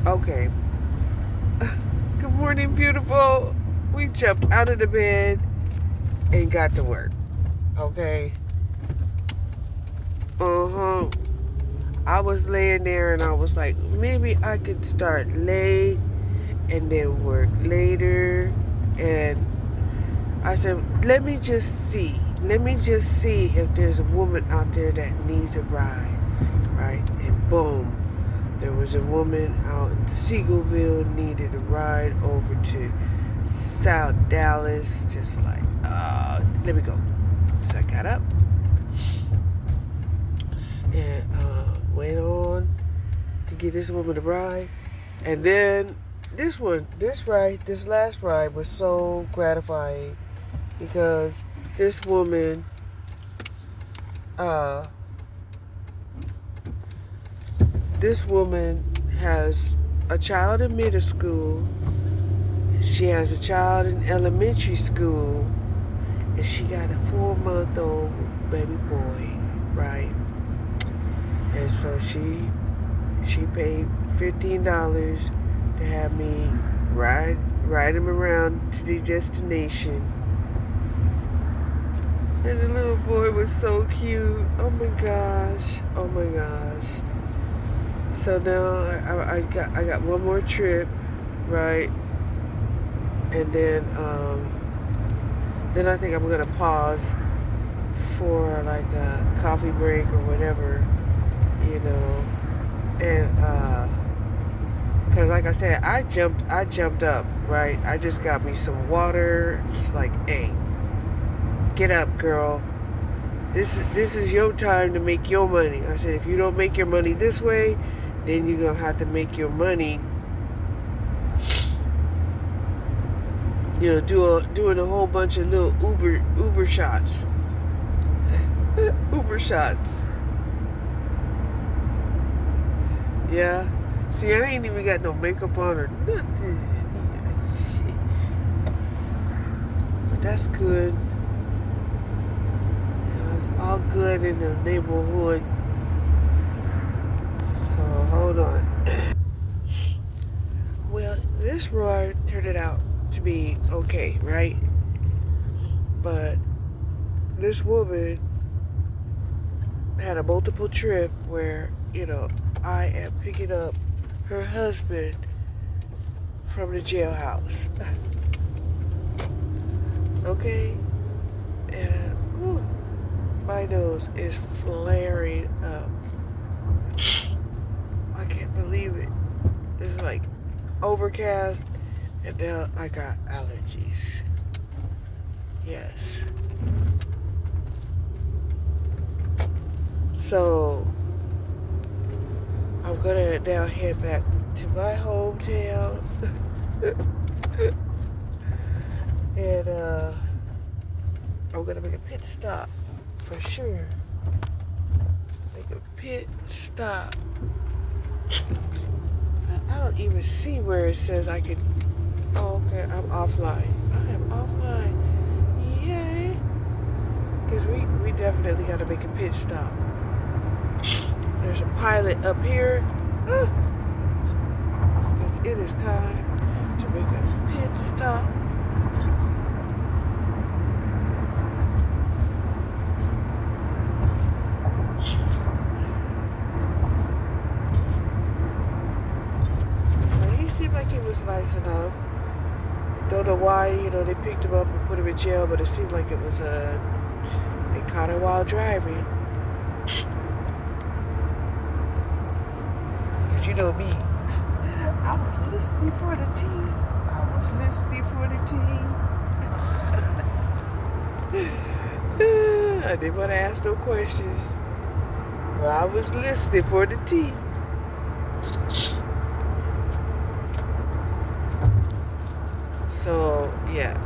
Okay. Good morning, beautiful. We jumped out of the bed and got to work. Okay. Uh-huh. I was laying there and I was like, maybe I could start late and then work later. And I said, let me just see. Let me just see if there's a woman out there that needs a ride. Right? And boom. There was a woman out in Seagoville needed a ride over to South Dallas. Just like, let me go. So I got up and went on to get this woman a ride. And then this last ride was so gratifying because this woman, uh, this woman has a child in middle school. She has a child in elementary school, and she got a 4-month-old baby boy, right? And so she paid $15 to have me ride him around to the destination. And the little boy was so cute. Oh my gosh. Oh my gosh. So now I got one more trip, right? And then I think I'm gonna pause for like a coffee break or whatever, you know. And cause like I said, I jumped up, right? I just got me some water. Just like, hey, get up, girl. This is your time to make your money. I said, if you don't make your money this way, then you're gonna have to make your money, you know, doing a whole bunch of little Uber shots. Uber shots. Yeah. See, I ain't even got no makeup on or nothing. Shit. But that's good. You know, it's all good in the neighborhood. So hold on. Well, this ride turned out to be okay, right? But this woman had a multiple trip where, you know, I am picking up her husband from the jailhouse. Okay? And my nose is flaring up. I can't believe it. It's like overcast and now I got allergies. Yes. So I'm gonna now head back to my hometown. And I'm gonna make a pit stop for sure. Make a pit stop. I don't even see where it says I could. Oh, okay, I'm offline. I am offline. Yay! Because we definitely got to make a pit stop. There's a pilot up here. Because it is time to make a pit stop. Now, he seemed like he was nice enough. Don't know why, you know, they picked him up and put him in jail, but it seemed like it was they caught him while driving. Because you know me, I was listening for the tea. I was listening for the tea. I didn't want to ask no questions. Well, I was listening for the tea. So, yeah.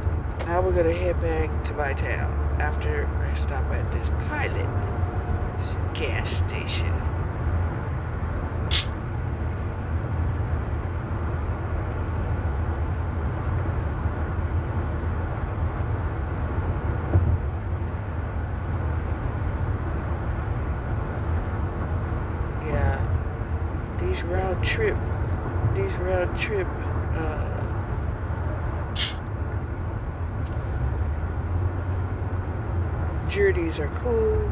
Now we're going to head back to my town after I stop at this pilot gas station. Yeah. These round trip these round trip journeys are cool.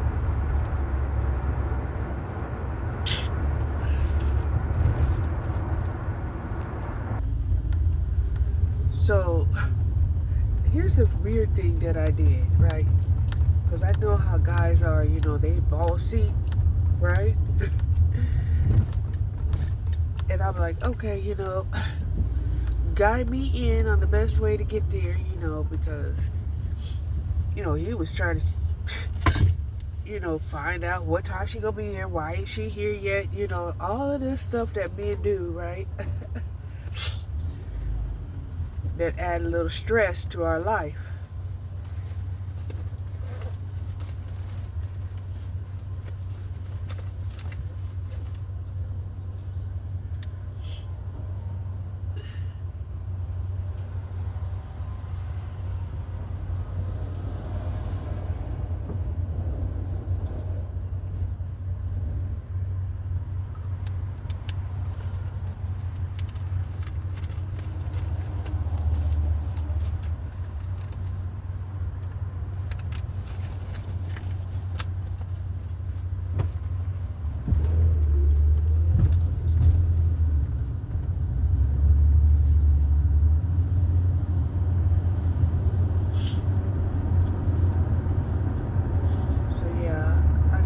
So here's the weird thing that I did, right? Because I know how guys are, you know, they bossy, right? And I'm like, okay, you know, guide me in on the best way to get there, you know, because, you know, he was trying to, you know, find out what time she gonna be here, why ain't she here yet, you know, all of this stuff that men do, right? That add a little stress to our life.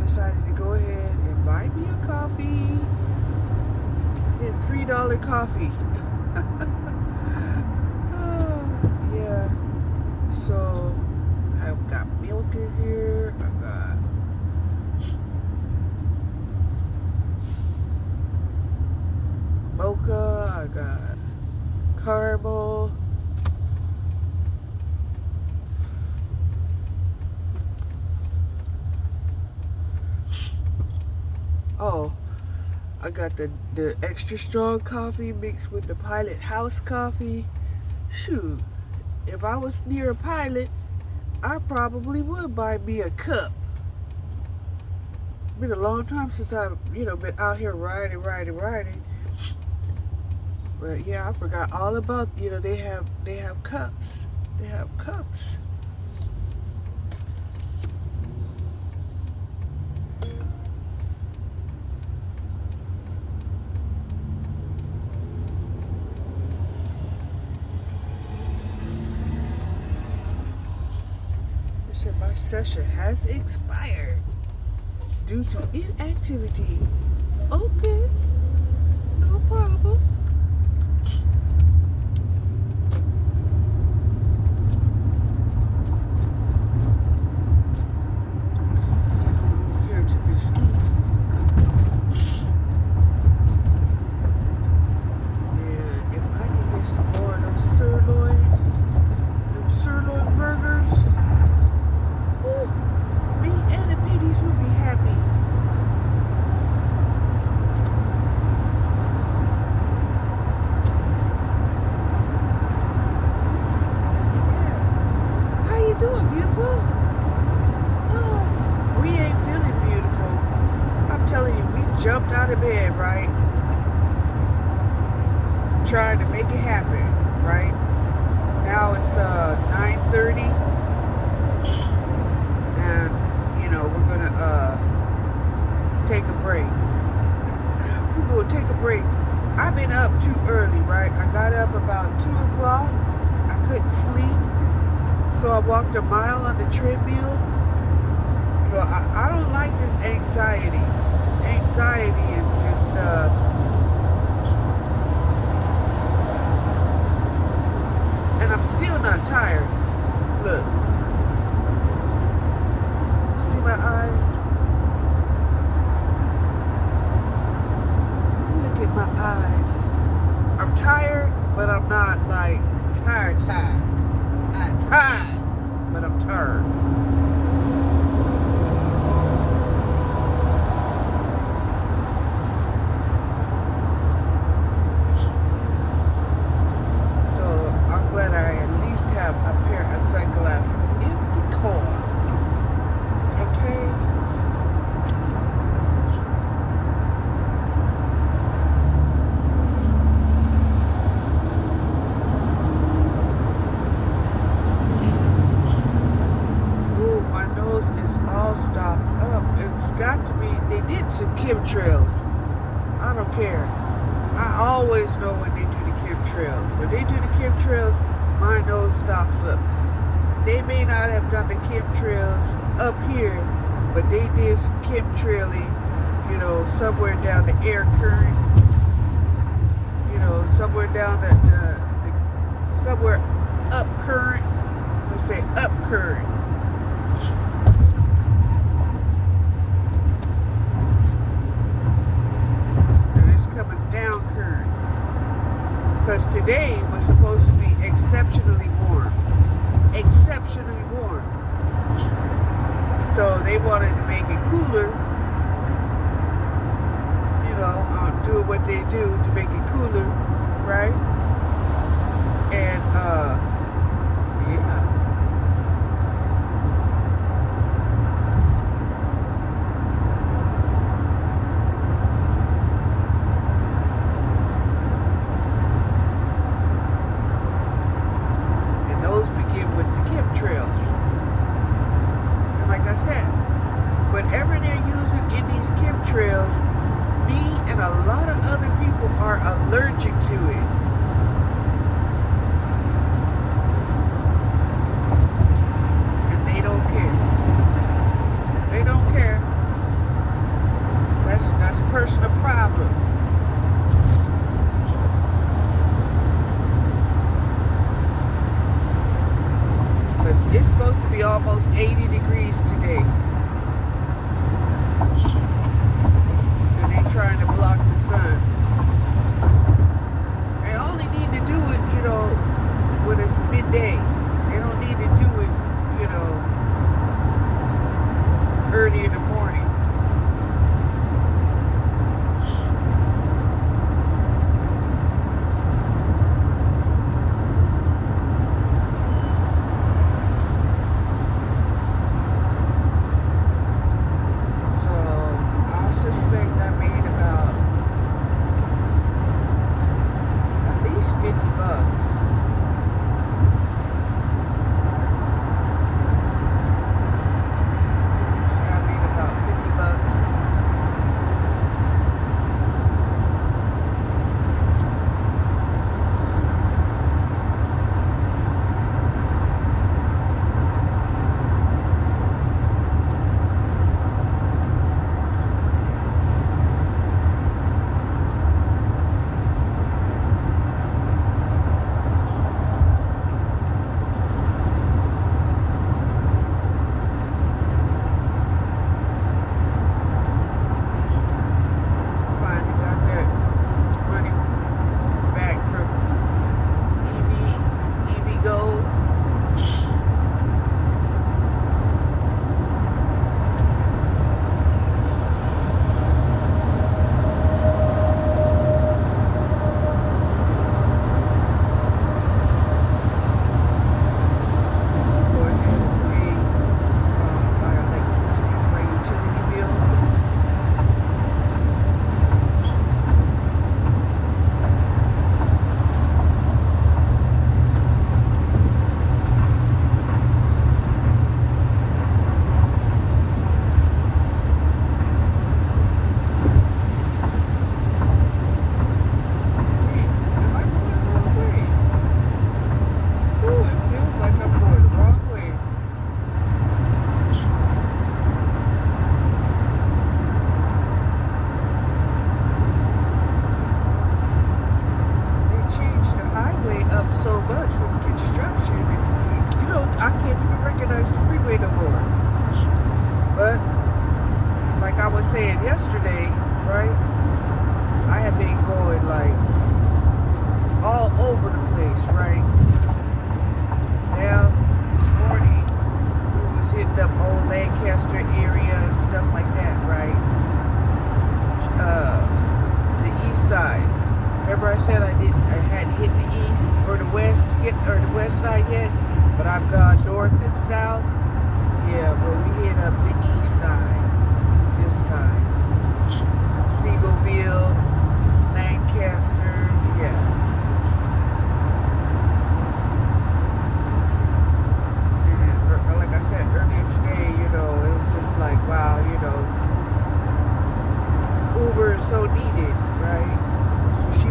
Decided to go ahead and buy me a coffee. Then $3 coffee. Yeah. So I've got milk in here. I got mocha. I got caramel. Oh, I got the extra strong coffee mixed with the Pilot House coffee. Shoot, if I was near a Pilot, I probably would buy me a cup. Been a long time since I've, you know, been out here riding. But yeah, I forgot all about, you know, they have cups. They have cups. My session has expired due to inactivity. Okay, no problem. Here to Mesquite. And if I can get some more of those sirloin burgers, me and the PDs would be happy. Yeah. How you doing, beautiful? Oh, we ain't feeling beautiful. I'm telling you, we jumped out of bed, right? Trying to make it happen, right? Now it's 9:30. And, you know, we're gonna take a break. We're gonna take a break. I've been up too early, right? I got up about 2 o'clock. I couldn't sleep. So I walked a mile on the treadmill. You know, I don't like this anxiety. This anxiety is just and I'm still not tired. Look. See my eyes? Look at my eyes. I'm tired, but I'm not like tired. I'm tired, but I'm tired. So I'm glad I at least have a pair of sunglasses in the car. Okay. I always know when they do the chemtrails. When they do the chemtrails, my nose stops up. They may not have done the chemtrails up here, but they did some chemtrailing, somewhere down the air current, somewhere down somewhere up current. Let's say up current. And it's coming down current. Because today was supposed to be exceptionally warm. Exceptionally warm. So they wanted to make it cooler, doing what they do to make it cooler, right? And yeah. And those begin with the chemtrails. And like I said, whatever they're using in these chemtrails, me and a lot of other people are allergic to it. And they don't care. They don't care. That's a personal problem. But it's supposed to be almost 80 degrees today. Trying to block the sun. They only need to do it, when it's midday. They don't need to do it, early in the morning. Saying yesterday, right? I have been going like all over the place, right? Now, this morning, we was hitting up old Lancaster area and stuff like that, right? The east side. Remember I said I hadn't hit the east or the west side yet, but I've gone north and south. Yeah, but we hit up the east side this time. Seagoville, Lancaster, yeah. And like I said earlier today, it was just like, wow, Uber is so needed, right? So she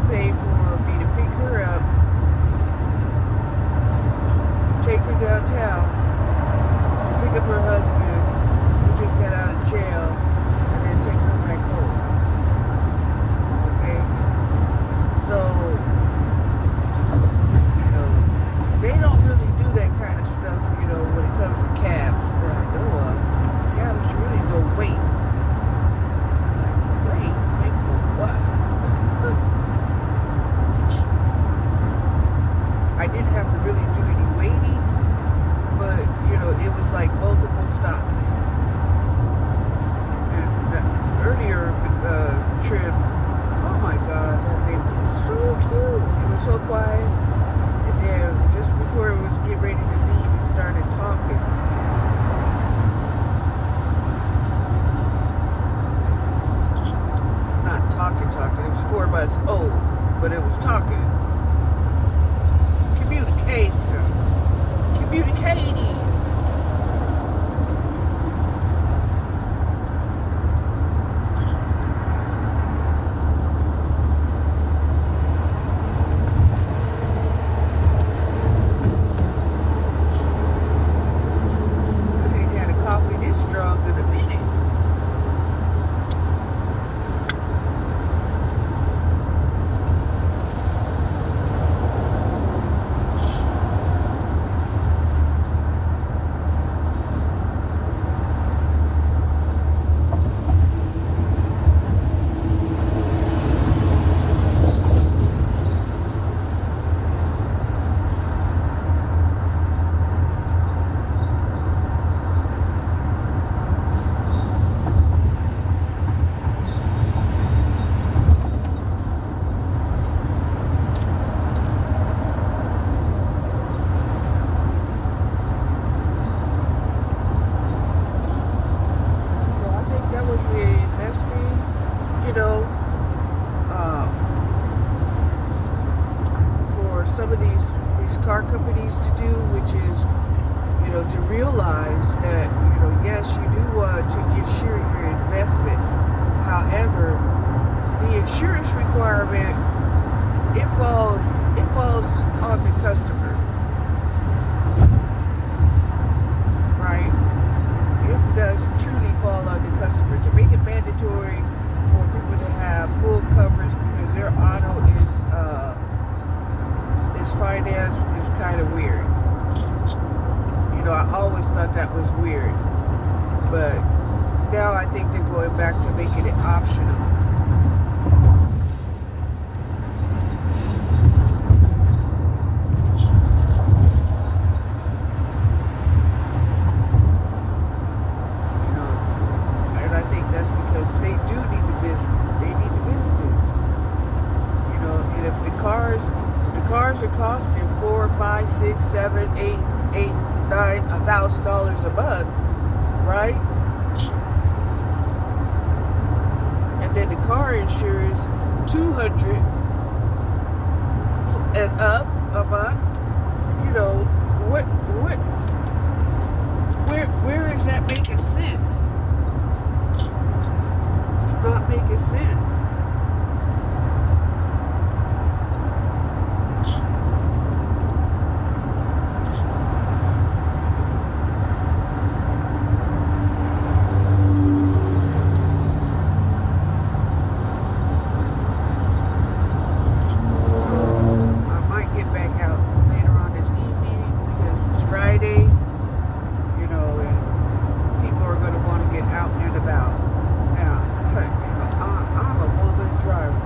really do any waiting, but it was like multiple stops. And the earlier trip, oh my God, that baby was so cute. It was so quiet. And then just before it was getting ready to leave, we started talking. Not talking. It was 4 of us old, but it was talking. Communicating. I ain't had a coffee this strong in a minute. The best thing, for some of these car companies to do, which is, to realize that, yes, you do want to insure your investment. However, the insurance requirement, it falls on the customer, right? It does truly fall on the customer. To make it mandatory for people to have full coverage because their auto is financed is kind of weird. I always thought that was weird, but now I think they're going back to making it optional. That's because they do need the business. They need the business. And if the cars are costing $4, $5, $6, $7, $8, $9, $1,000 a month, right? And then the car insurance $200 and up a month. Where is that making sense? It's not making sense. Friday, and people are going to want to get out and about. Now, I'm a woman driver.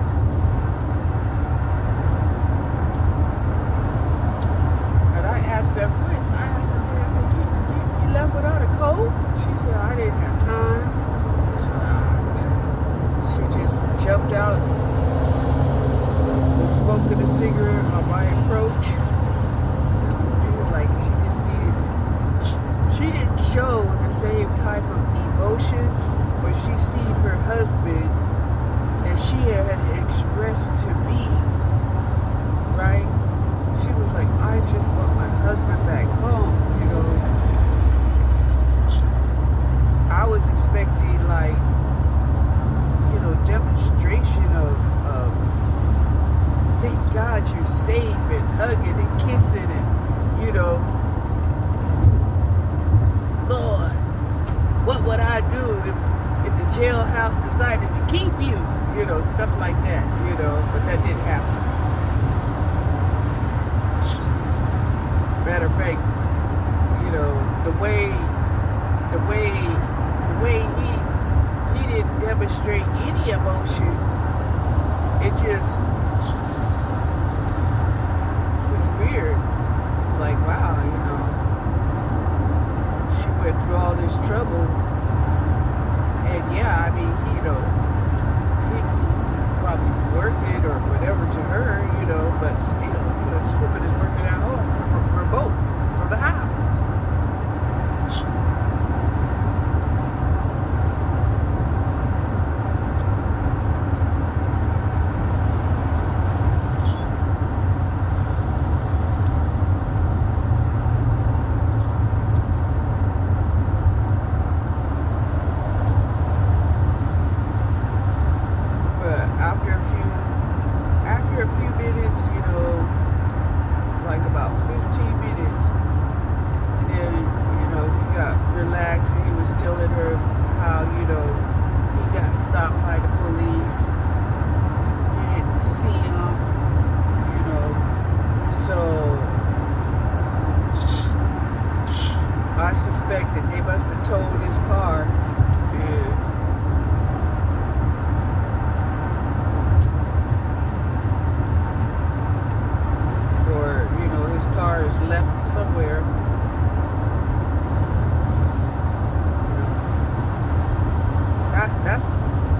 And I asked her, I said, you left without a coat? She said, I didn't have time. She just jumped out and smoking a cigarette on my approach. She didn't show the same type of emotions when she seen her husband that she had expressed to me, right? She was like, I just want my husband back home, I was expecting demonstration of thank God you're safe and hugging and kissing and, Lord, what would I do if the jailhouse decided to keep you? Stuff like that, but that didn't happen. Matter of fact, the way he didn't demonstrate any emotion, it just was weird. went through all this trouble. And yeah, I mean, he probably worked it or whatever to her, but still, this woman is working at home, remote from the house. But after a few minutes, like about 15 minutes, then, he got relaxed and he was telling her how, he got stopped by the police. He didn't see him, so I suspect that they must have towed his car and his car is left somewhere.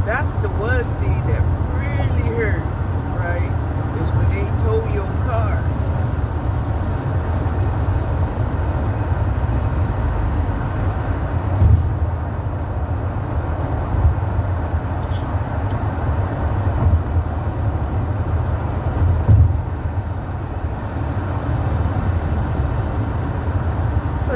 That's the one thing that really hurt, right? Is when they tow your car. So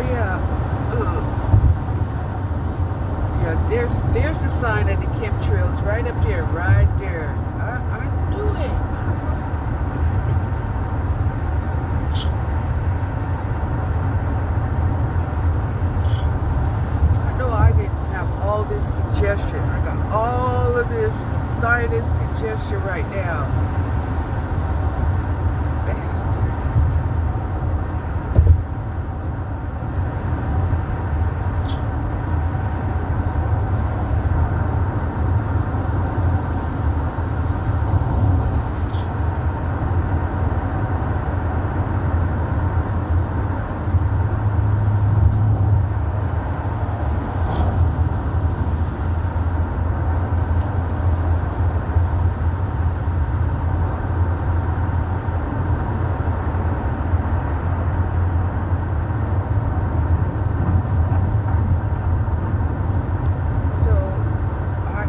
there's a sign at the chemtrails right up there, right there. I knew it. I know I didn't have all this congestion. I got all of this sinus congestion right now. Bastards.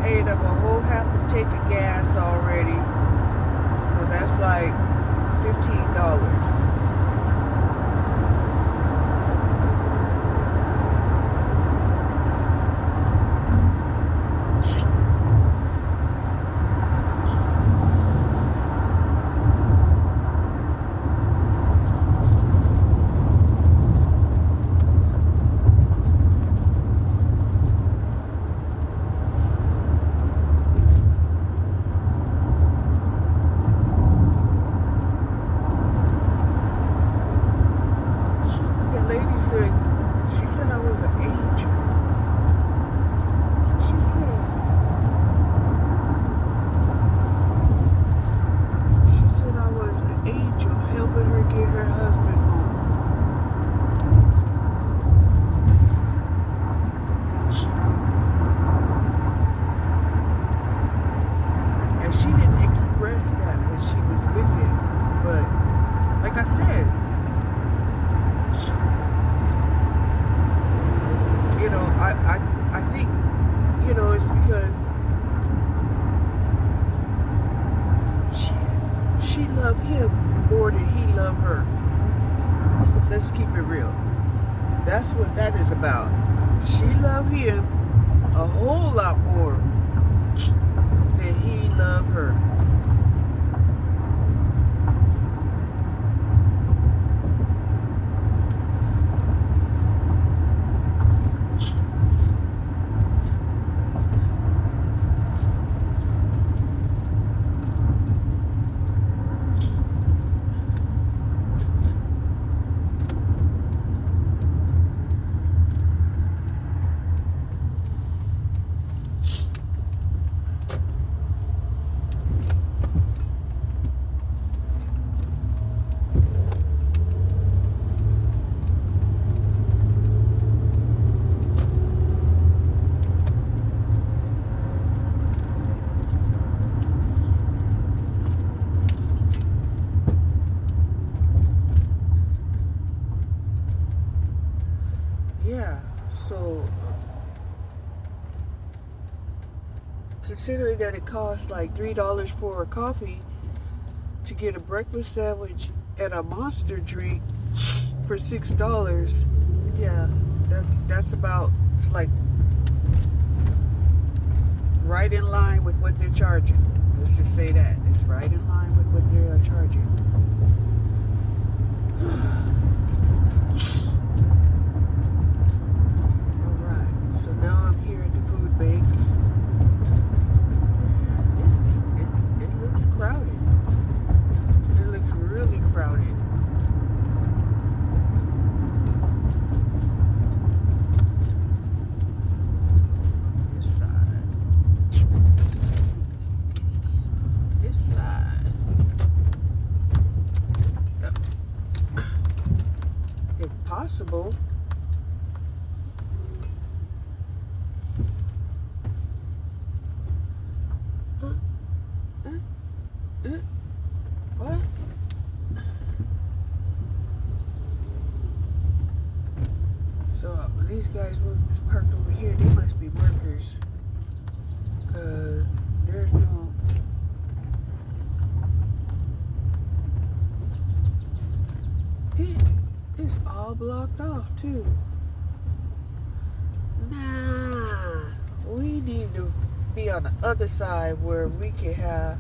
Ate up a whole half a tank of gas already, so that's like $15. She said I was an angel. That's what she said. She said I was an angel helping her get her husband home. And she didn't express that when she was with him. But like I said, I think, it's because she loved him more than he loved her. Let's keep it real. That's what that is about. She loved him a whole lot more than he loved her. considering that it costs like $3 for a coffee to get a breakfast sandwich and a Monster drink for $6, yeah, that's about, it's like right in line with what they're charging. Let's just say that. It's right in line with what they are charging. Alright, so now I'm here at the food bank. And it looks crowded. It looks really crowded. Possible. What? So these guys were parked over here. They must be workers, cause there's no. It's all blocked off too. Nah, we need to be on the other side where we can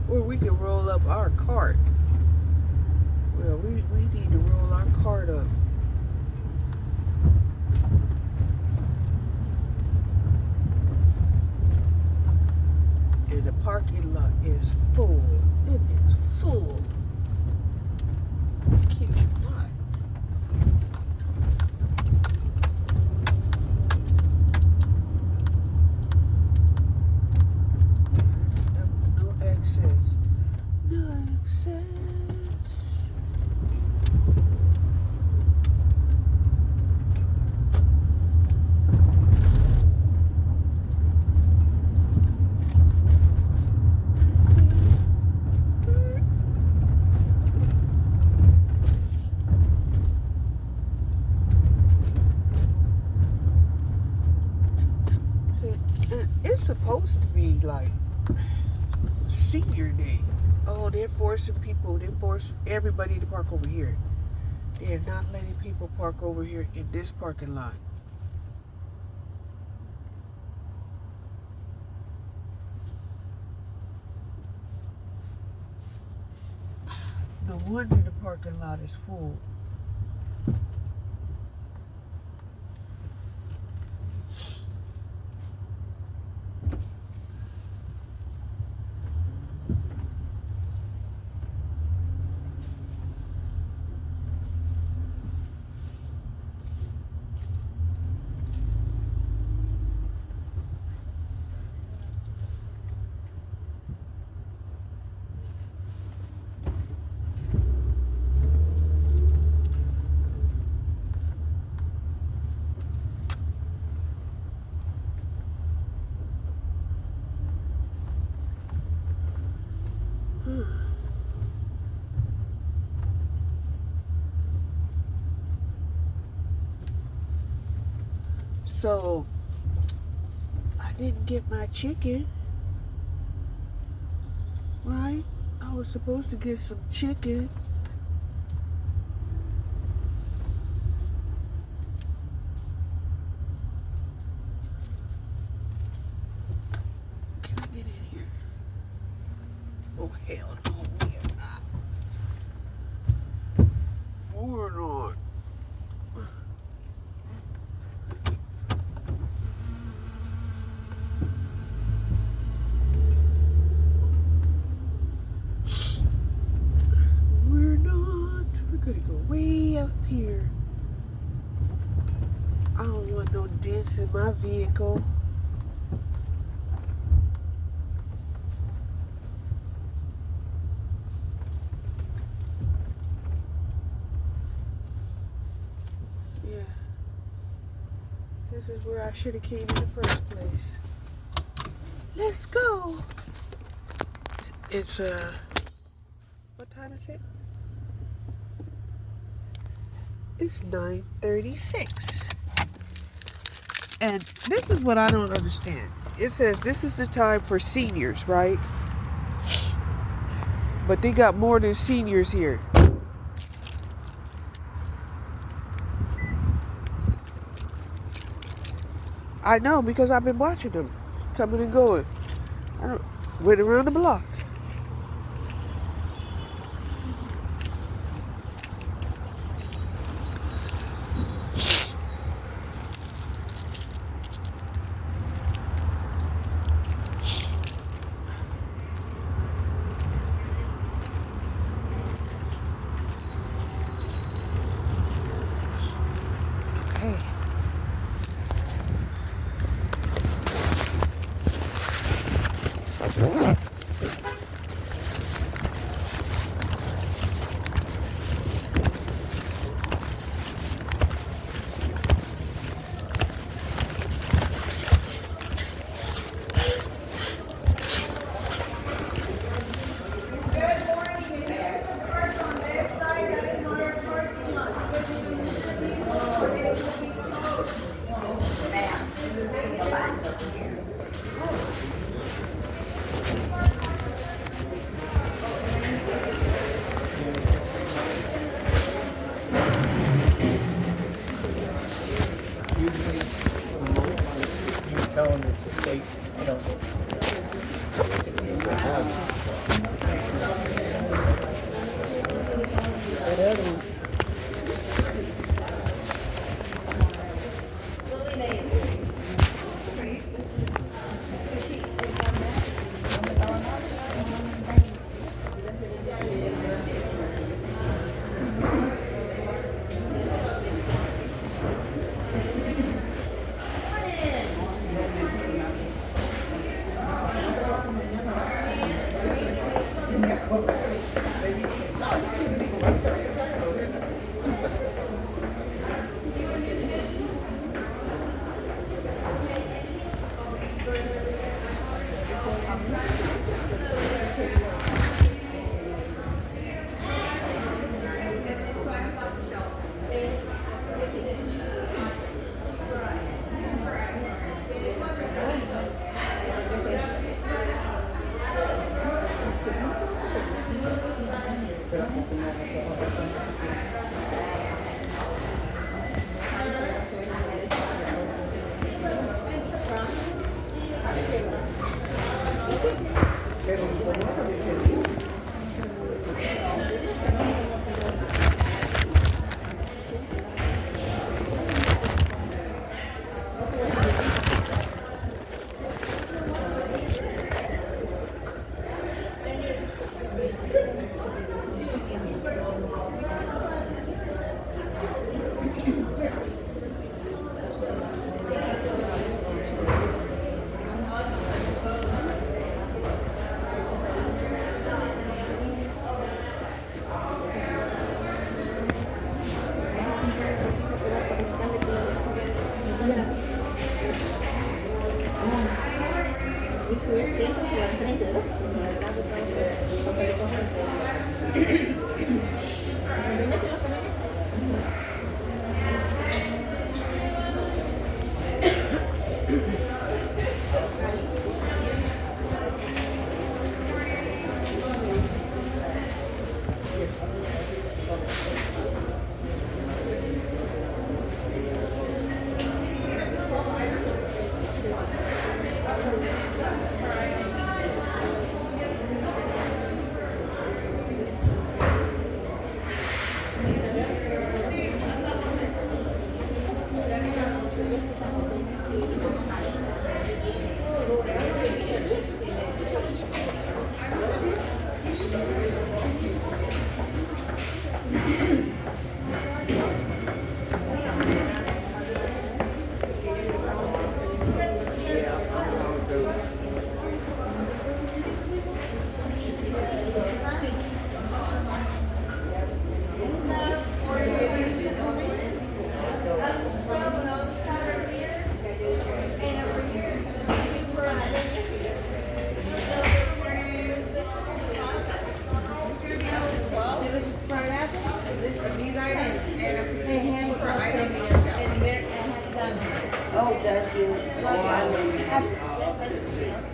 roll up our cart. Well, we need to roll our cart up. And the parking lot is full. It is full. I kid you not. It's supposed to be like senior day. Oh, they're forcing everybody to park over here. They're not letting people park over here in this parking lot. No wonder the parking lot is full. So I didn't get my chicken, right? I was supposed to get some chicken. Can I get in here? Oh hell no, we are not. We're not. Gonna go way up here. I don't want no dents in my vehicle. Yeah. This is where I should have came in the first place. Let's go. It's what time is it? It's 9:36. And this is what I don't understand. It says this is the time for seniors, right? But they got more than seniors here. I know because I've been watching them coming and going. I don't, went around the block. Hey. Tell them it's a state, you know.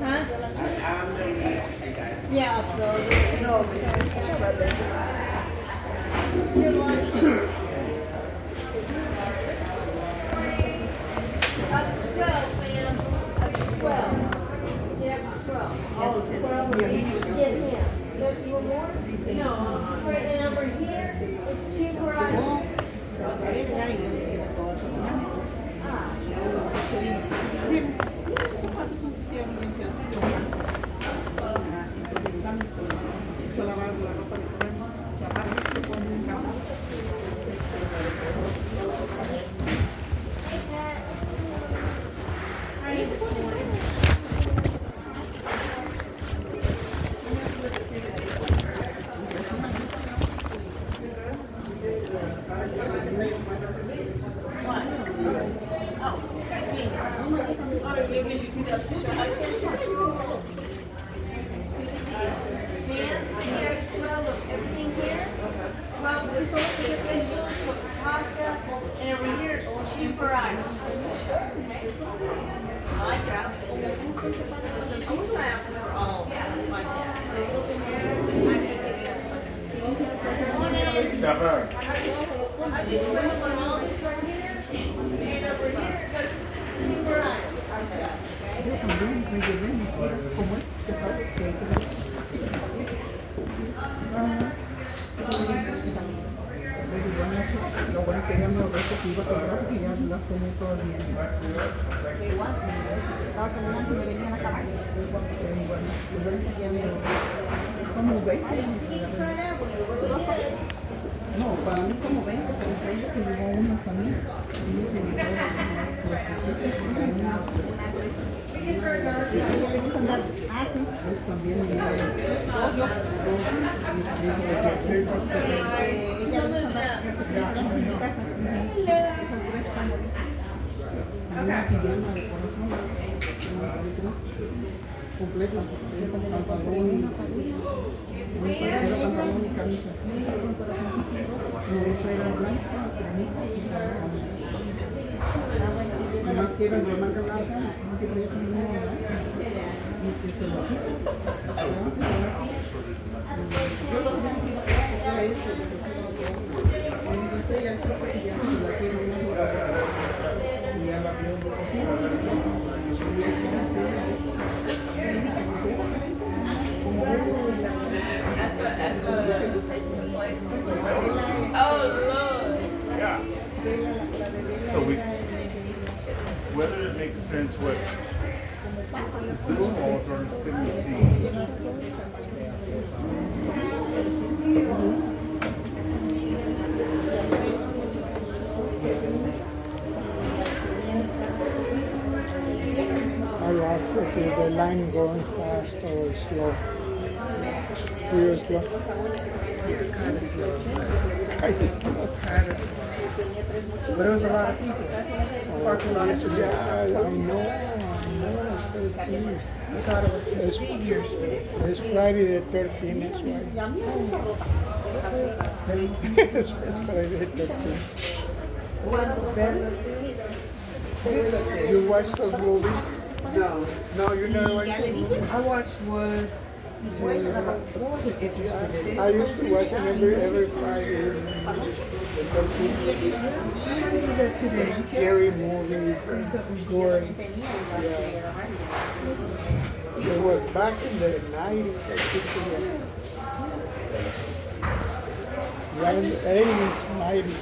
Huh? Yeah, upload. No. Your lunch. Up to 12, ma'am. Up to 12. Yeah, 12. Oh, 12. Yes, ma'am. So you want more? No. Right, and over here, it's cheaper items. And over here, it's cheaper items. I like your outfit. So she's my outfit for all. Yeah, like that. I just put up on all this right here, and over here, it's cheaper items. Lo bueno es que ella me ofrece que iba a cobrar porque ya las tenía todo el día. Igual, estaba caminando y me venía a la cara. Como 20. No, para mí como 20, pero entre ellos se llevó uno también. Ella le gusta andar. Ah, sí. Pues también me lleva ella le gusta andar en su casa. Esas gruesas son bonitas. Una pijama de corazón. Completa. Pantalón y camisa. Me gusta ir al blanco, cremita y más quiero el de manga blanca, no quiero ir con ninguna, ¿no? Y que se lo quite. Yo lo que quiero es que ya está porque ya se la quiero una y ya la veo de cocina. Oh, Lord. Yeah. So whether it makes sense what this falls or 17. I asked if the line going fast or slow. Real slow. Kind of slow. Kind of slow. Kind of slow. But there was a lot of people. Parking lot yesterday. Yeah, I know. I thought it was just seniors. It's Friday the 13th, that's why. It's Friday the 13th. You watch those movies? No. No, you never watch those movies? I watched one, two, I wasn't interested in it. I used to watch them every Friday. The 13th. Scary movies, gory. Yeah. They were back in the 90s, I think. Yeah, in the 80s, 90s.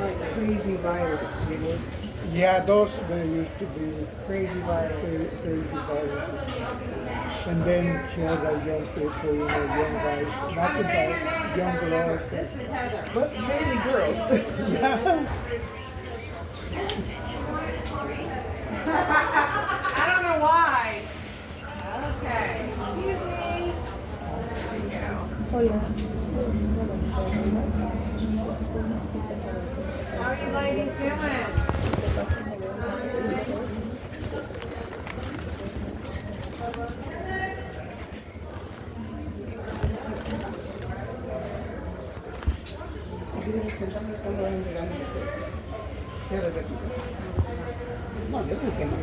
Like Crazy Virus, you know? Yeah, those they used to be Crazy Virus. crazy virus. And then she has a young people, young guys, not the guys, young girls. But mainly girls. Yeah. I don't know why. Okay. Excuse me. Oh yeah. How are you ladies doing? No, yo creo que no.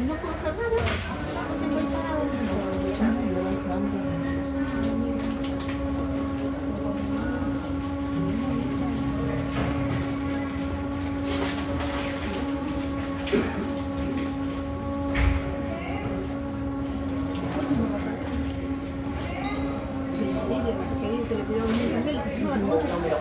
No puedo hacer nada. No tengo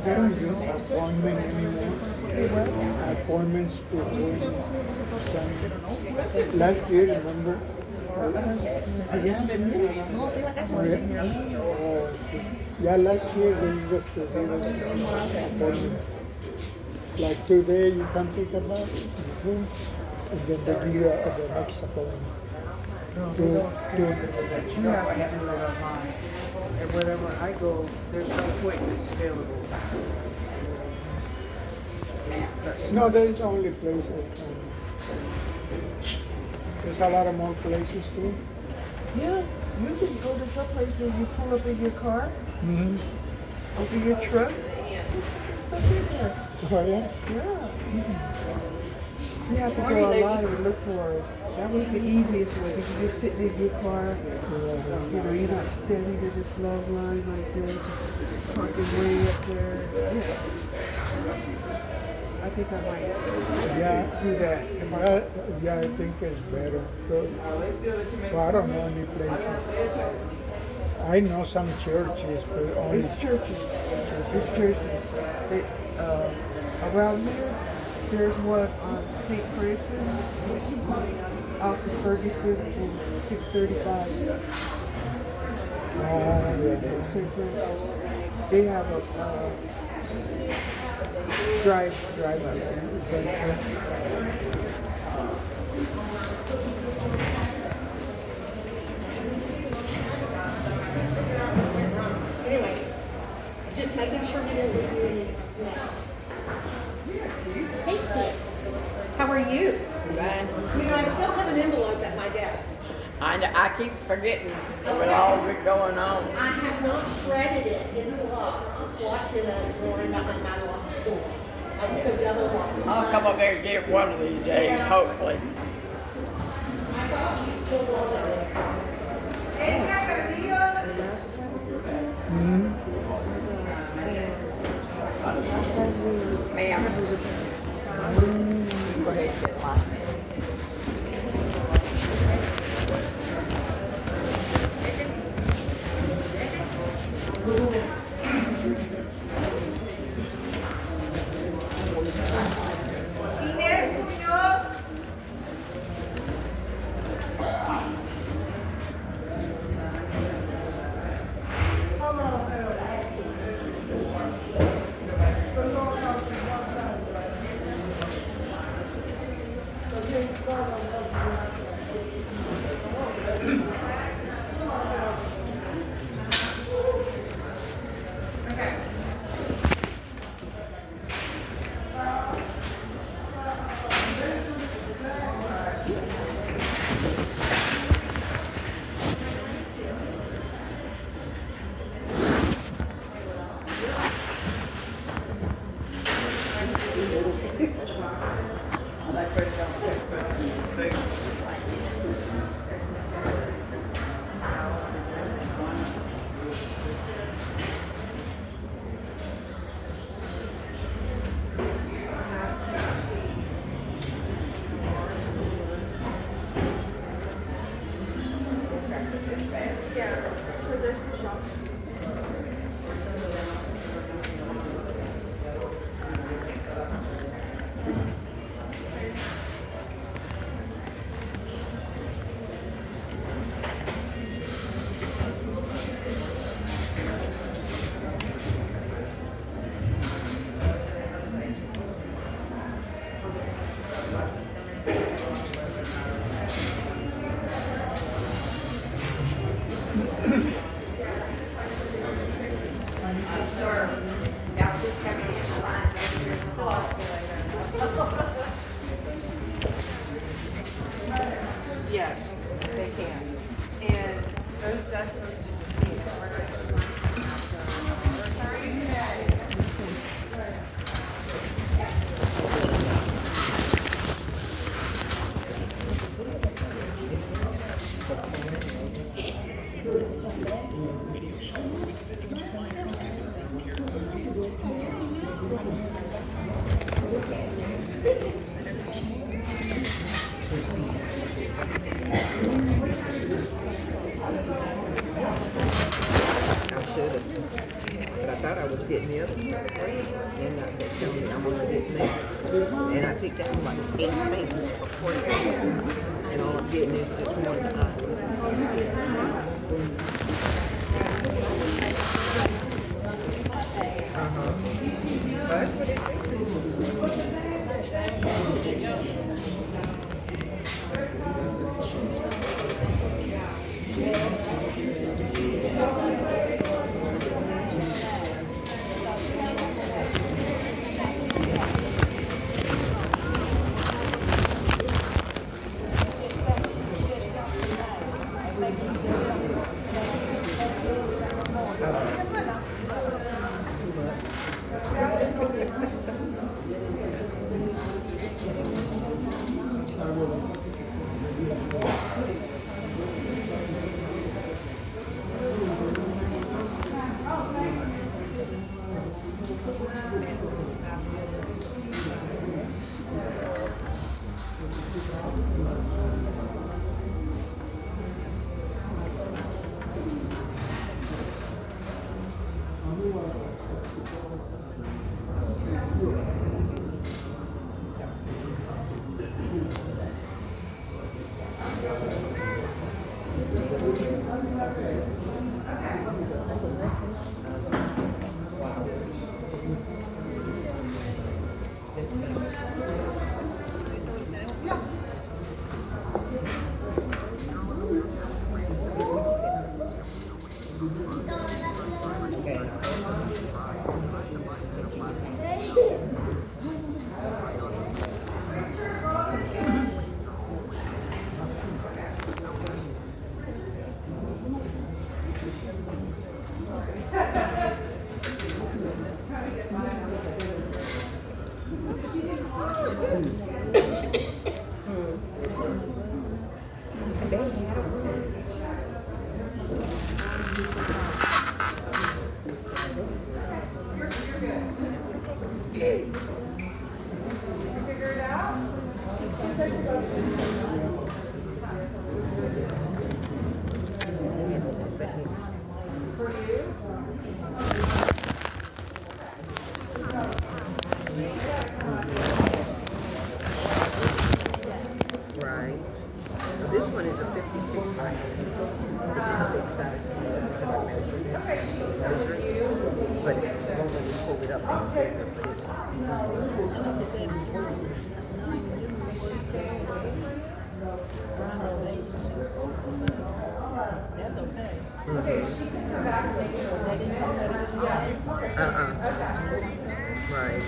They don't use appointment anymore. Appointments to last year, remember? Yeah, last year they used to give us appointments. Like today, you can pick up the food, and then they give you the next appointment. You have to do it online. And wherever I go, there's no appointments available. No, there's only places. There's a lot of more places too. Yeah, you can go to some places, you pull up in your car, open your truck, stuff in there. Oh, yeah? Yeah. You have to go online and look for it. That was the easiest way. You just sit in your car. You know, you're not standing in this long line like this, parking way up there. Yeah. I think I might do that. Yeah, I think it's better. So, well, I don't know any places. I know some churches, but only It's churches. It's churches. They, around here, there's one on St. Francis. It's off of Ferguson and 635. yeah. St. Francis. They have a drive up there. Anyway, just making sure we didn't leave you any mess. Hey, kid. How are you? Fine. You know, I still have an envelope at my desk. I keep forgetting with all that's going on. I have not shredded it. It's locked. It's locked in a drawer behind my locked door. I'm so double locked. I'll come up there and get it one of these days, Yeah. hopefully. I thought you still wanted it. Mhm. Yes, they can. And that's supposed to just be. I should have. But I thought I was getting the other one. And they told me I wasn't getting that. And I picked out like 8 things for 40 dollars. And all I'm getting is just one item. That's what it is. Right. This one is a 56 right here, which is a big size. So I measured it. But it's when you pull it up, it's bigger. That's okay. Right.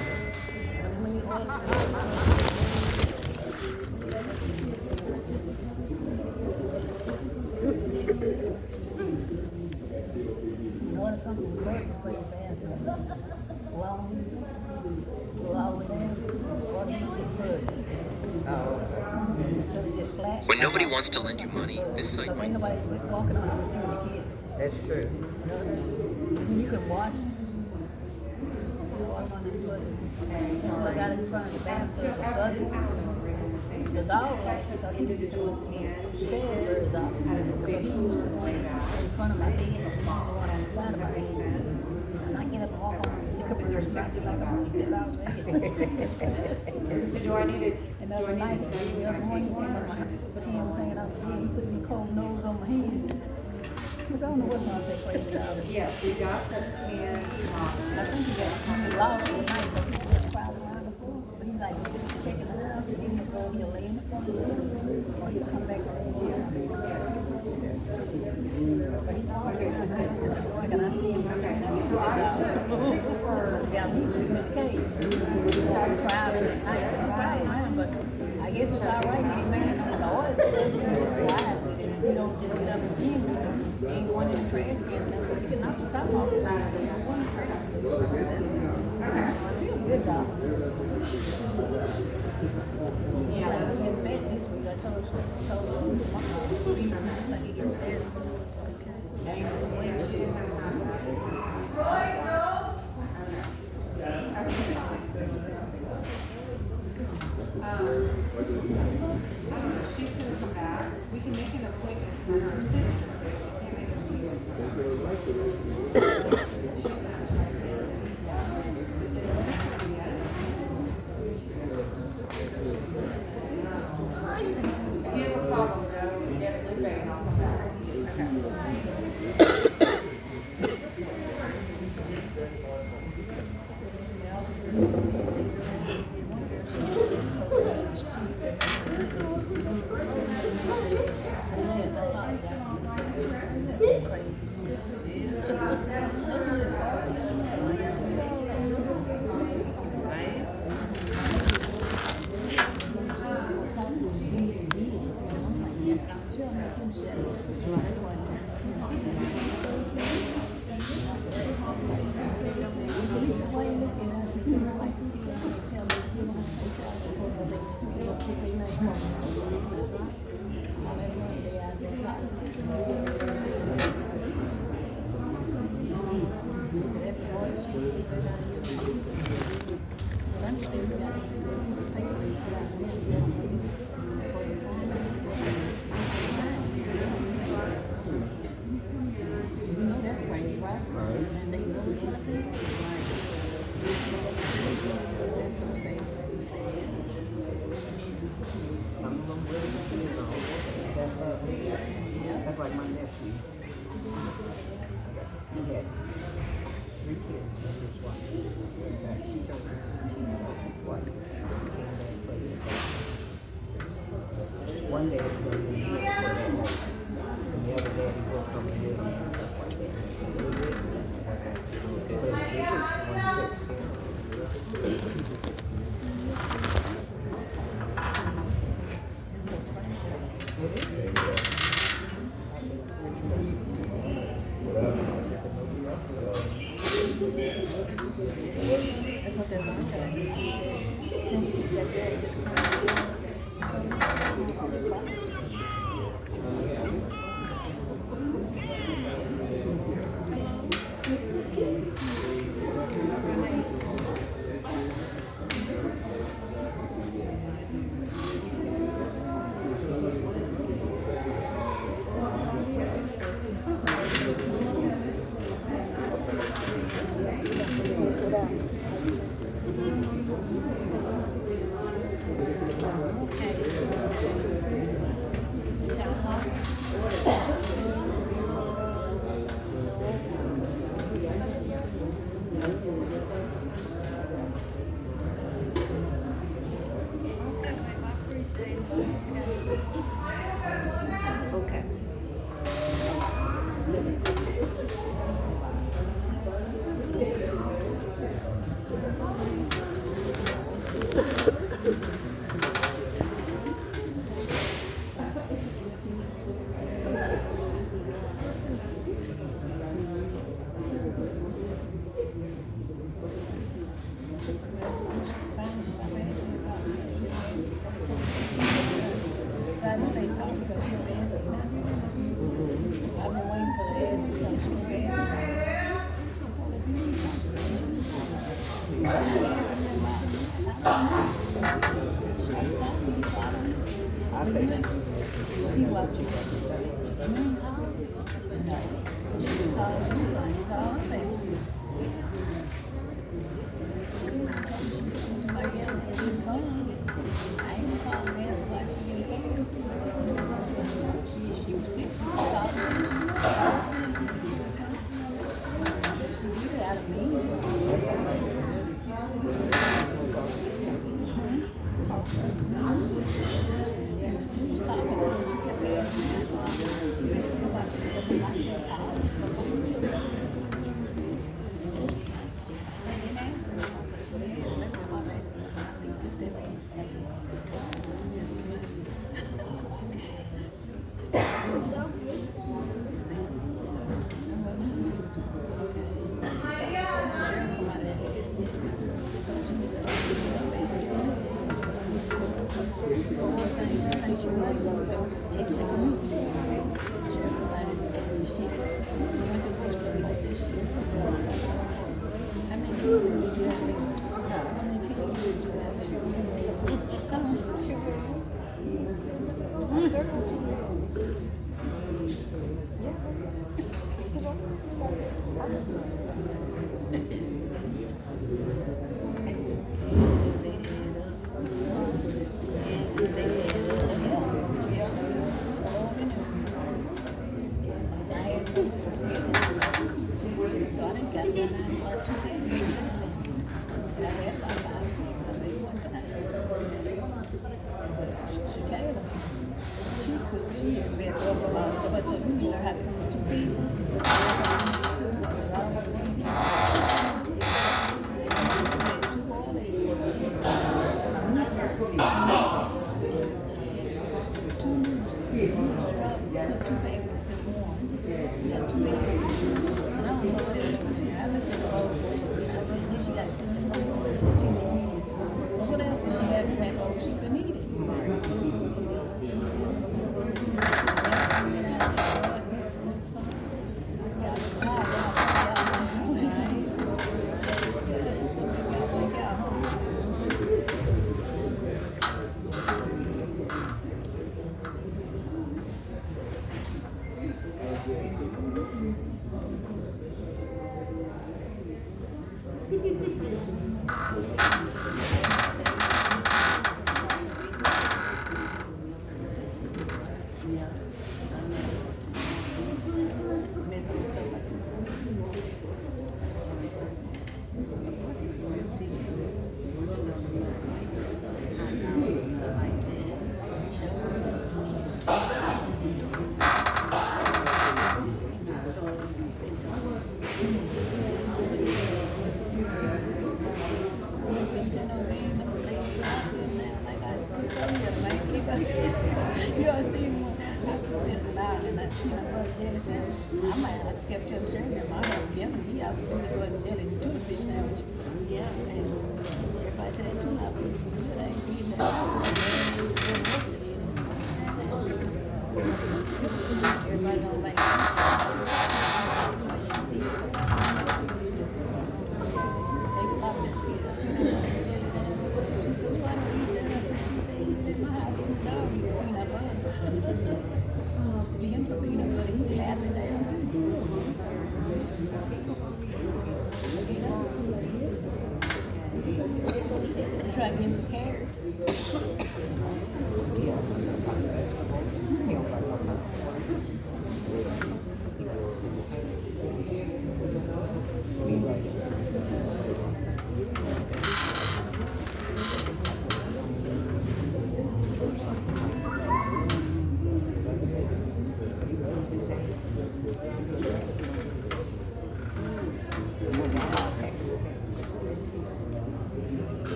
Want something good for your bathroom? Long, low down, or something good. Instead of just flat. When nobody wants to lend you money, this site Because might. ain't nobody walking on the street again. That's true. You can watch. You walk on this foot. Somebody got in front of the bathtub, the buggy. The dog lost because he didn't throw his birds out. Because he was 20, front of my bed, and the one on the side of my bed. And I get up and walk on the computer side like I'm on the Las Vegas. So do I need to? And the other night, the other morning, he came up, my hand was hanging out the bed, he put me cold nose on my hand. Cause I don't know what's wrong with that crazy dog. Yes, we got the cans. I think he got lost at night, but he was crawling around the floor. But he's like checking it out, and then he'll lay in the front, or he'll come back and lay here. But he's walking around the door, and I see him. Okay, so I got me in his cage. So I cried at night, cried around, but I guess it's all right. He ain't making no noise. He just quiet, and you don't just get up and see him. He ain't going in the trash can, so you can knock the top off the night. He's a good dog. Yeah, we get fed this week. I told him, like he gets fed. Gain some weight. She's gonna come back. We can make an appointment for her sister. If you have a problem, though, get Lupe and I'll come back. That's like my nephew. He had 3 kids with his wife. She told me his wife. One day he was going to be for that night. And the other day he worked on the building and stuff like that. But it I say she watching.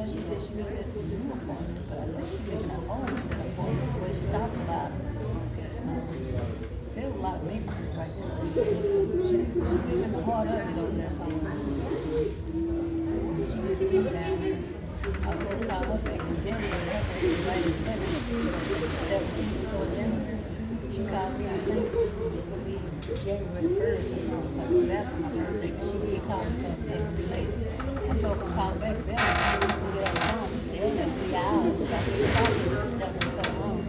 Well, she said she looked at some new appointments, but I think she's looking at homes and appointments where she talked about there was a lot of vacancies right there. She lives in the heart of it over there somewhere. She just moved down there. I was going to call her back in January. Her birthday was right in January. 17th before January. She called me, I think, it'll be January 1st or something. So that's my birthday. She did call me for a day later. I told her to call back then. I was going to get on the phone. They only have 3 hours. I couldn't call her. She just went so home.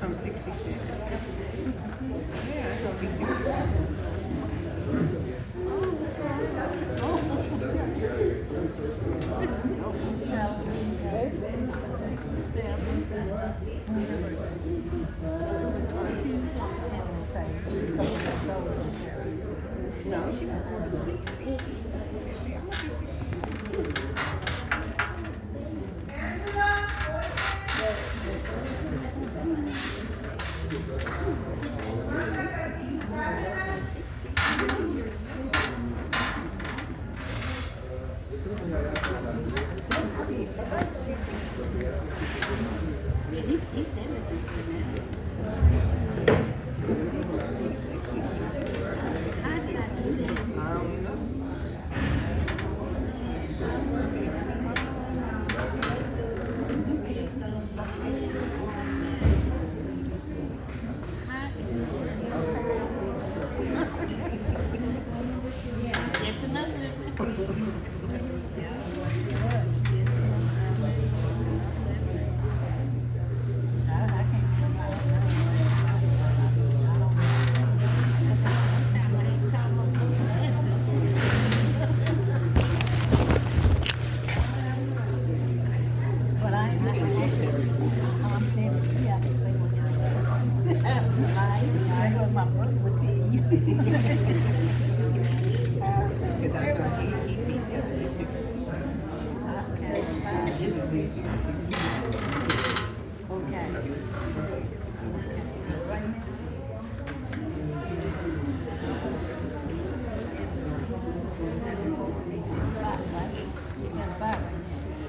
I'm 66. Yeah, I'm gonna be 66. No, she was 60.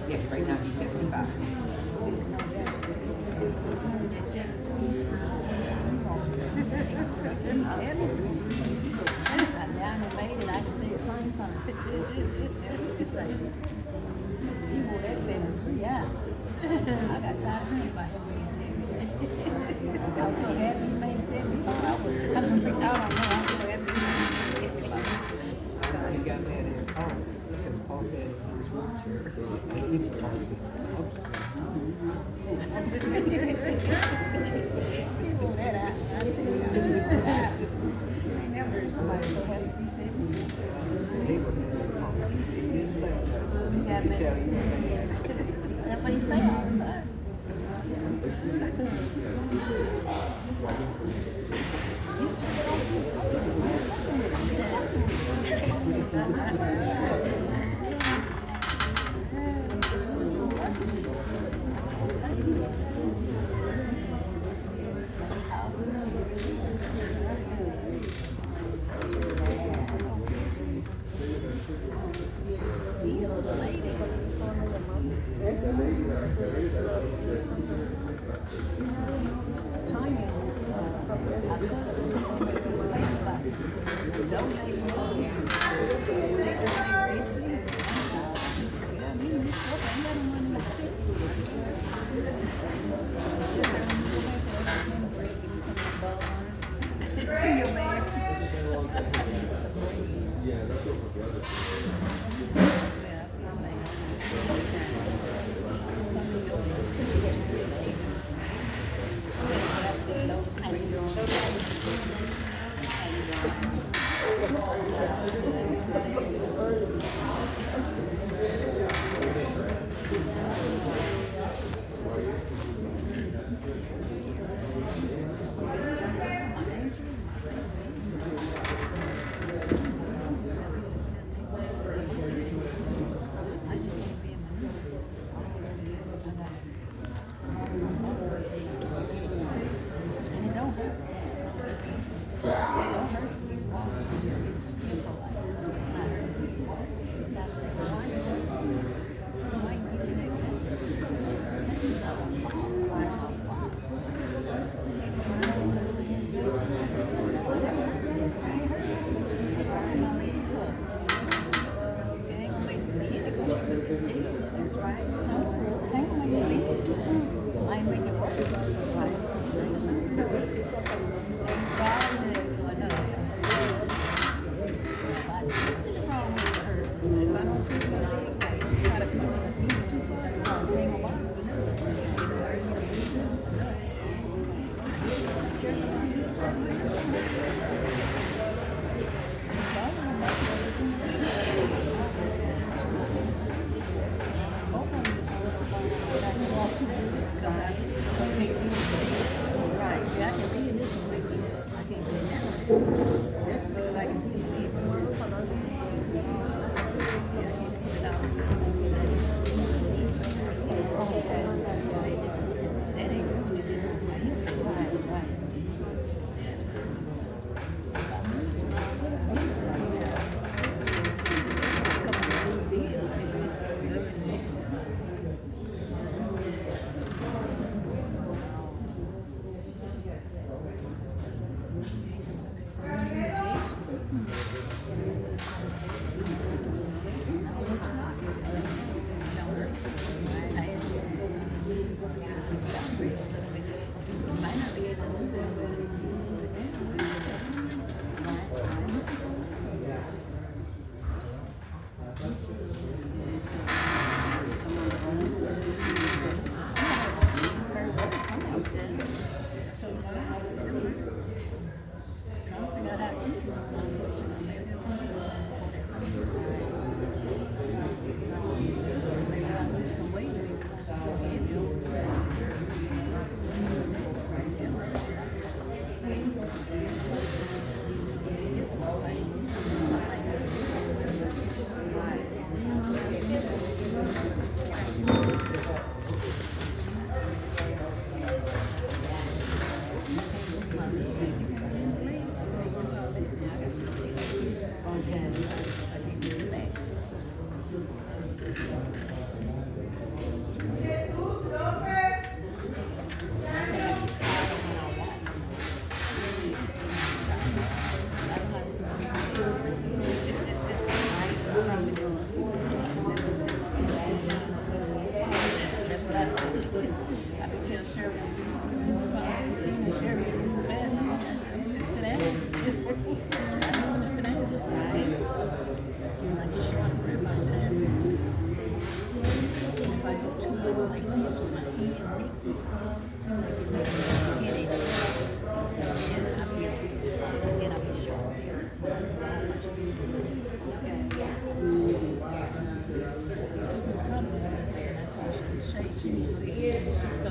Yeah, right now he's 75. I got tired of hearing about him being 70. I was so happy he made 75. I don't know, I'm so happy he made 75. He got mad at Paul because Paul said he was wheelchair. And Paul said, People that I ain't never heard somebody so happy to be 70. they were mad at Paul. He didn't say that. He could tell you were mad. That's what he say all the time.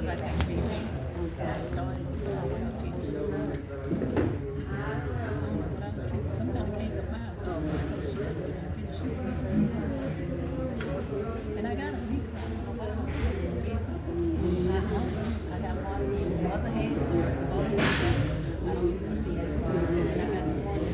'cause I can't be late. I started sometimes I can't come out. So I told she had to finish it. And I got a week. I got one in the other hand, both I don't even see it. And I got the one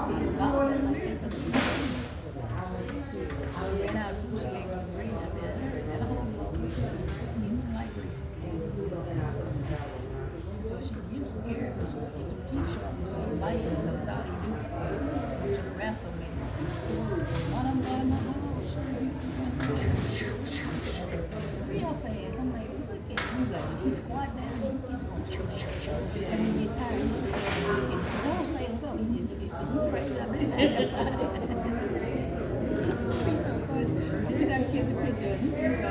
still gone. And I said, "But you ran out of food select on green." I said, "That whole block, you don't like green." So she used to hear it, so get them teeth sharp, so the light is all you do. To wrestle me. One of them got in my house. Real fast. I'm like, look at him. You squat down, he's going to and when you get tired, you just don't let him go. You just get some right up. He's so funny. Every time I get the picture of him,